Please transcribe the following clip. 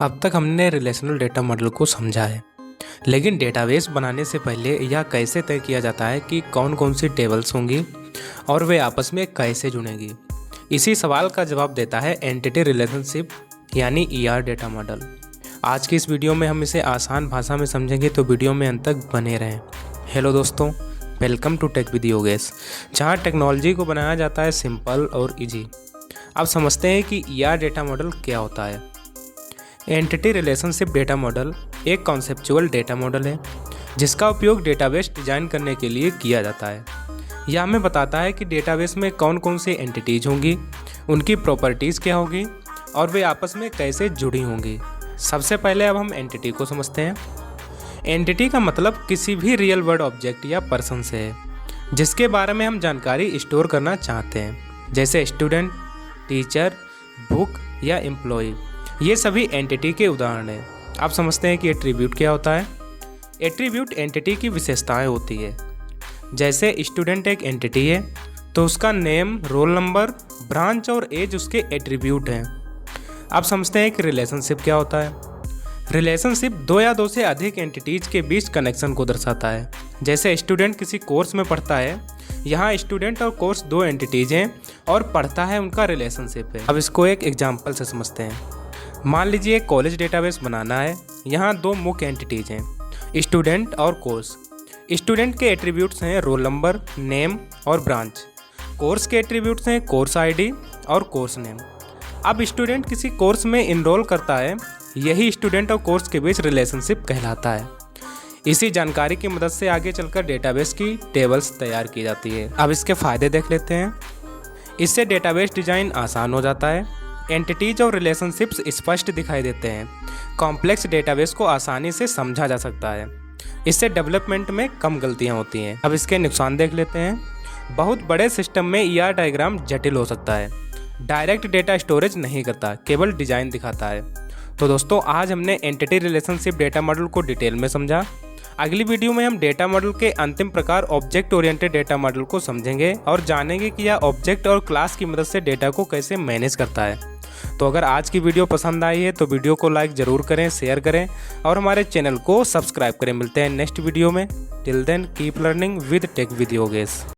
अब तक हमने रिलेशनल डेटा मॉडल को समझा है, लेकिन डेटाबेस बनाने से पहले यह कैसे तय किया जाता है कि कौन कौन सी टेबल्स होंगी और वे आपस में कैसे जुड़ेंगी। इसी सवाल का जवाब देता है एंटिटी रिलेशनशिप यानी ईआर डेटा मॉडल। आज की इस वीडियो में हम इसे आसान भाषा में समझेंगे, तो वीडियो में अंत तक बने रहें। हेलो दोस्तों, welcome to tech with Yogesh, जहाँ टेक्नोलॉजी को बनाया जाता है सिंपल और इजी। अब समझते हैं कि ईआर डेटा मॉडल क्या होता है। एंटिटी रिलेशनशिप डेटा मॉडल एक कॉन्सेप्चुअल डेटा मॉडल है जिसका उपयोग डेटाबेस डिजाइन करने के लिए किया जाता है। यह हमें बताता है कि डेटाबेस में कौन कौन सी एंटिटीज होंगी, उनकी प्रॉपर्टीज़ क्या होगी और वे आपस में कैसे जुड़ी होंगी। सबसे पहले अब हम एंटिटी को समझते हैं। एंटिटी का मतलब किसी भी रियल वर्ल्ड ऑब्जेक्ट या पर्सन से है जिसके बारे में हम जानकारी स्टोर करना चाहते हैं, जैसे स्टूडेंट, टीचर, बुक या एम्प्लॉय। ये सभी एंटिटी के उदाहरण हैं। आप समझते हैं कि एट्रीब्यूट क्या होता है। एट्रीब्यूट एंटिटी की विशेषताएं होती है। जैसे स्टूडेंट एक एंटिटी है तो उसका नेम, रोल नंबर, ब्रांच और एज उसके एट्रीब्यूट हैं। आप समझते हैं कि रिलेशनशिप क्या होता है। रिलेशनशिप दो या दो से अधिक एंटिटीज के बीच कनेक्शन को दर्शाता है। जैसे स्टूडेंट किसी कोर्स में पढ़ता है, यहाँ स्टूडेंट और कोर्स दो एंटिटीज हैं और पढ़ता है उनका रिलेशनशिप है। अब इसको एक एग्जाम्पल से समझते हैं। मान लीजिए कॉलेज डेटाबेस बनाना है। यहाँ दो मुख्य एंटिटीज हैं, स्टूडेंट और कोर्स। स्टूडेंट के एट्रीब्यूट्स हैं रोल नंबर, नेम और ब्रांच। कोर्स के एट्रीब्यूट्स हैं कोर्स आईडी और कोर्स नेम। अब स्टूडेंट किसी कोर्स में इनरोल करता है, यही स्टूडेंट और कोर्स के बीच रिलेशनशिप कहलाता है। इसी जानकारी की मदद से आगे चलकर डेटाबेस की टेबल्स तैयार की जाती है। अब इसके फ़ायदे देख लेते हैं। इससे डेटाबेस डिज़ाइन आसान हो जाता है। एंटिटीज और रिलेशनशिप्स स्पष्ट दिखाई देते हैं। कॉम्प्लेक्स डेटाबेस को आसानी से समझा जा सकता है। इससे डेवलपमेंट में कम गलतियां होती हैं। अब इसके नुकसान देख लेते हैं। बहुत बड़े सिस्टम में ईआर डायग्राम जटिल हो सकता है। डायरेक्ट डेटा स्टोरेज नहीं करता, केवल डिजाइन दिखाता है। तो दोस्तों, आज हमने एंटिटी रिलेशनशिप डेटा मॉडल को डिटेल में समझा। अगली वीडियो में हम डेटा मॉडल के अंतिम प्रकार ऑब्जेक्ट ओरिएंटेड डेटा मॉडल को समझेंगे और जानेंगे कि यह ऑब्जेक्ट और क्लास की मदद से डेटा को कैसे मैनेज करता है। तो अगर आज की वीडियो पसंद आई है तो वीडियो को लाइक ज़रूर करें, शेयर करें और हमारे चैनल को सब्सक्राइब करें। मिलते हैं नेक्स्ट वीडियो में। Till then keep learning with tech with Yogesh.